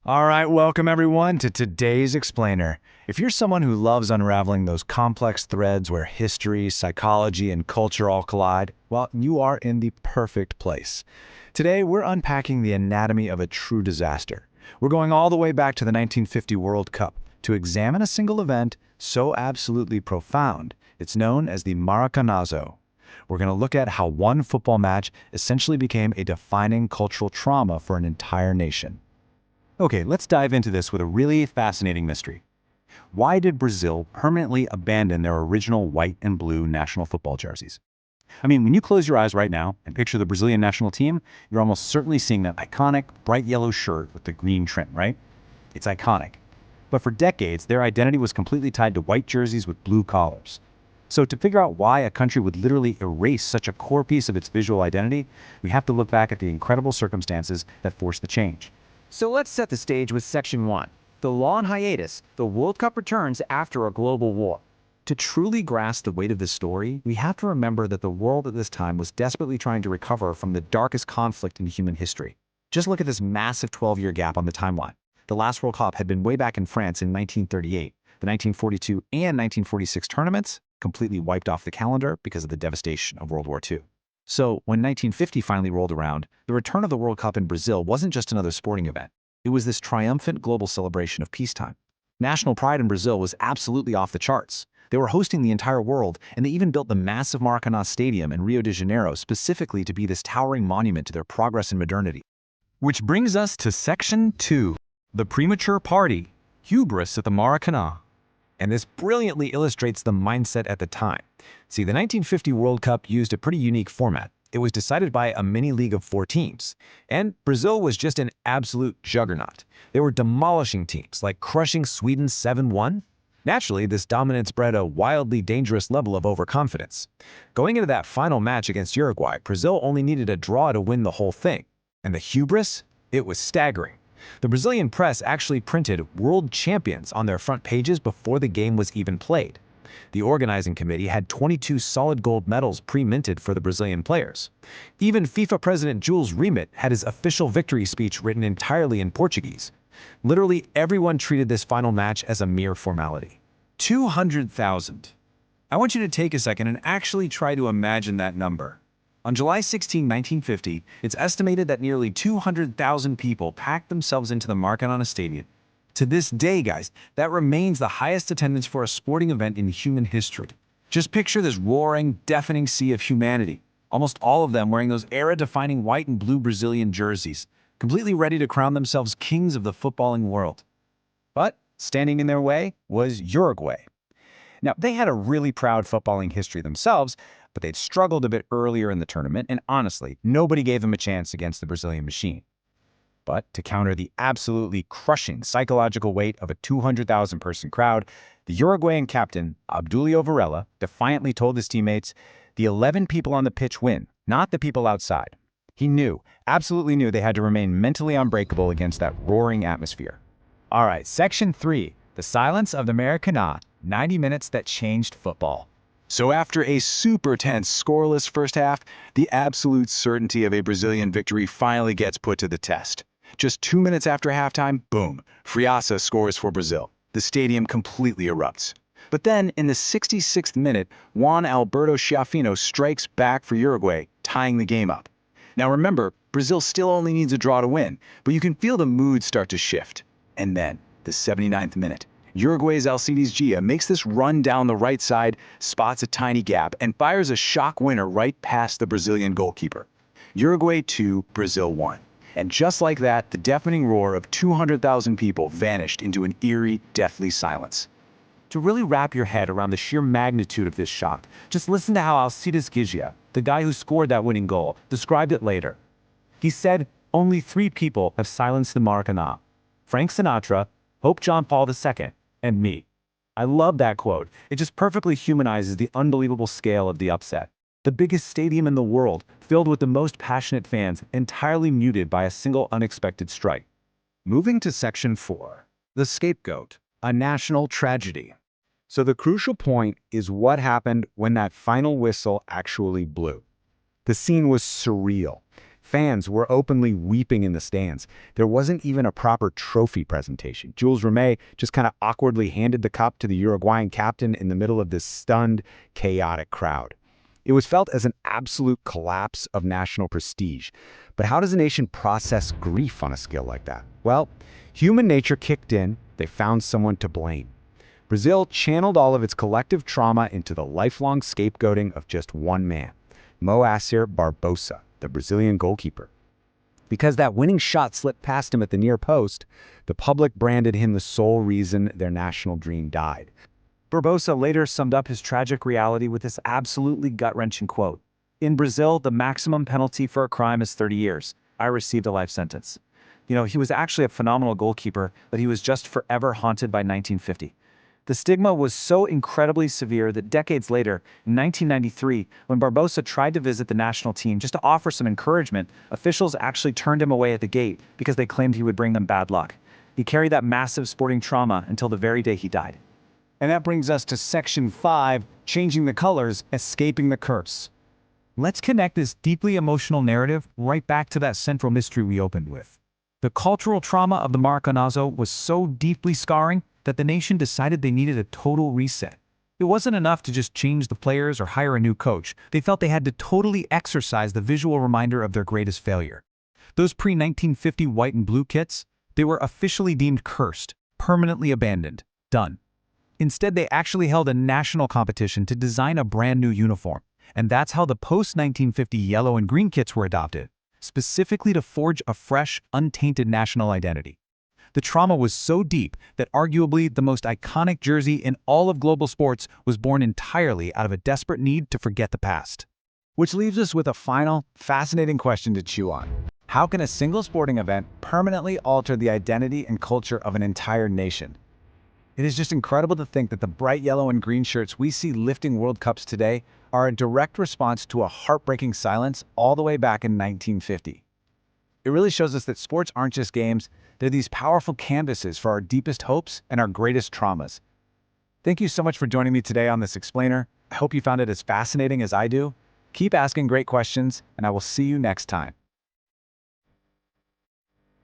All right, welcome everyone to today's Explainer. If you're someone who loves unraveling those complex threads where history, psychology, and culture all collide, well, you are in the perfect place. Today, we're unpacking the anatomy of a true disaster. We're going all the way back to the 1950 World Cup to examine a single event so absolutely profound, it's known as the Maracanazo. We're going to look at how one football match essentially became a defining cultural trauma for an entire nation. Okay, let's dive into this with a really fascinating mystery. Why did Brazil permanently abandon their original white and blue national football jerseys? I mean, when you close your eyes right now and picture the Brazilian national team, you're almost certainly seeing that iconic, bright yellow shirt with the green trim, right? It's iconic. But for decades, their identity was completely tied to white jerseys with blue collars. So to figure out why a country would literally erase such a core piece of its visual identity, we have to look back at the incredible circumstances that forced the change. So let's set the stage with Section 1. The law in hiatus, the World Cup returns after a global war. To truly grasp the weight of this story, we have to remember that the world at this time was desperately trying to recover from the darkest conflict in human history. Just look at this massive 12-year gap on the timeline. The last World Cup had been way back in France in 1938. The 1942 and 1946 tournaments completely wiped off the calendar because of the devastation of World War II. So, when 1950 finally rolled around, the return of the World Cup in Brazil wasn't just another sporting event. It was this triumphant global celebration of peacetime. National pride in Brazil was absolutely off the charts. They were hosting the entire world, and they even built the massive Maracanã Stadium in Rio de Janeiro specifically to be this towering monument to their progress and modernity. Which brings us to Section 2, the premature party, hubris at the Maracanã. And this brilliantly illustrates the mindset at the time. See, the 1950 World Cup used a pretty unique format. It was decided by a mini-league of 4 teams. And Brazil was just an absolute juggernaut. They were demolishing teams, like crushing Sweden 7-1. Naturally, this dominance bred a wildly dangerous level of overconfidence. Going into that final match against Uruguay, Brazil only needed a draw to win the whole thing. And the hubris? It was staggering. The Brazilian press actually printed "World Champions" on their front pages before the game was even played. The organizing committee had 22 solid gold medals pre-minted for the Brazilian players. Even FIFA President Jules Rimet had his official victory speech written entirely in Portuguese. Literally everyone treated this final match as a mere formality. 200,000. I want you to take a second and actually try to imagine that number. On July 16, 1950, it's estimated that nearly 200,000 people packed themselves into the Maracanã Stadium. To this day, guys, that remains the highest attendance for a sporting event in human history. Just picture this roaring, deafening sea of humanity, almost all of them wearing those era-defining white and blue Brazilian jerseys, completely ready to crown themselves kings of the footballing world. But standing in their way was Uruguay. Now, they had a really proud footballing history themselves, but they'd struggled a bit earlier in the tournament, and honestly, nobody gave them a chance against the Brazilian machine. But to counter the absolutely crushing psychological weight of a 200,000-person crowd, the Uruguayan captain, Obdulio Varela, defiantly told his teammates, "The 11 people on the pitch win, not the people outside." He knew, absolutely knew they had to remain mentally unbreakable against that roaring atmosphere. All right, Section 3, the silence of the Maracanã, 90 minutes that changed football. So after a super tense, scoreless first half, the absolute certainty of a Brazilian victory finally gets put to the test. Just 2 minutes after halftime, boom, Friasa scores for Brazil. The stadium completely erupts. But then, in the 66th minute, Juan Alberto Schiaffino strikes back for Uruguay, tying the game up. Now remember, Brazil still only needs a draw to win, but you can feel the mood start to shift. And then, the 79th minute, Uruguay's Alcides Gia makes this run down the right side, spots a tiny gap, and fires a shock winner right past the Brazilian goalkeeper. Uruguay 2, Brazil 1. And just like that, the deafening roar of 200,000 people vanished into an eerie, deathly silence. To really wrap your head around the sheer magnitude of this shock, just listen to how Alcides Gia, the guy who scored that winning goal, described it later. He said, "Only 3 people have silenced the Maracanã: Frank Sinatra, Pope John Paul II, and me." I love that quote. It just perfectly humanizes the unbelievable scale of the upset. The biggest stadium in the world, filled with the most passionate fans, entirely muted by a single unexpected strike. Moving to Section 4, the scapegoat, a national tragedy. So the crucial point is what happened when that final whistle actually blew. The scene was surreal. Fans were openly weeping in the stands. There wasn't even a proper trophy presentation. Jules Rimet just kind of awkwardly handed the cup to the Uruguayan captain in the middle of this stunned, chaotic crowd. It was felt as an absolute collapse of national prestige. But how does a nation process grief on a scale like that? Well, human nature kicked in. They found someone to blame. Brazil channeled all of its collective trauma into the lifelong scapegoating of just one man, Moacir Barbosa, the Brazilian goalkeeper. Because that winning shot slipped past him at the near post, the public branded him the sole reason their national dream died. Barbosa later summed up his tragic reality with this absolutely gut-wrenching quote. In Brazil, the maximum penalty for a crime is 30 years. I received a life sentence. He was actually a phenomenal goalkeeper, but he was just forever haunted by 1950. The stigma was so incredibly severe that decades later, in 1993, when Barbosa tried to visit the national team just to offer some encouragement, officials actually turned him away at the gate because they claimed he would bring them bad luck. He carried that massive sporting trauma until the very day he died. And that brings us to Section 5, changing the colors, escaping the curse. Let's connect this deeply emotional narrative right back to that central mystery we opened with. The cultural trauma of the Maracanazo was so deeply scarring that the nation decided they needed a total reset. It wasn't enough to just change the players or hire a new coach. They felt they had to totally exorcise the visual reminder of their greatest failure. Those pre-1950 white and blue kits, they were officially deemed cursed, permanently abandoned, done. Instead, they actually held a national competition to design a brand new uniform. And that's how the post-1950 yellow and green kits were adopted, specifically to forge a fresh, untainted national identity. The trauma was so deep that arguably the most iconic jersey in all of global sports was born entirely out of a desperate need to forget the past. Which leaves us with a final, fascinating question to chew on. How can a single sporting event permanently alter the identity and culture of an entire nation? It is just incredible to think that the bright yellow and green shirts we see lifting World Cups today are a direct response to a heartbreaking silence all the way back in 1950. It really shows us that sports aren't just games, they're these powerful canvases for our deepest hopes and our greatest traumas. Thank you so much for joining me today on this explainer. I hope you found it as fascinating as I do. Keep asking great questions, and I will see you next time.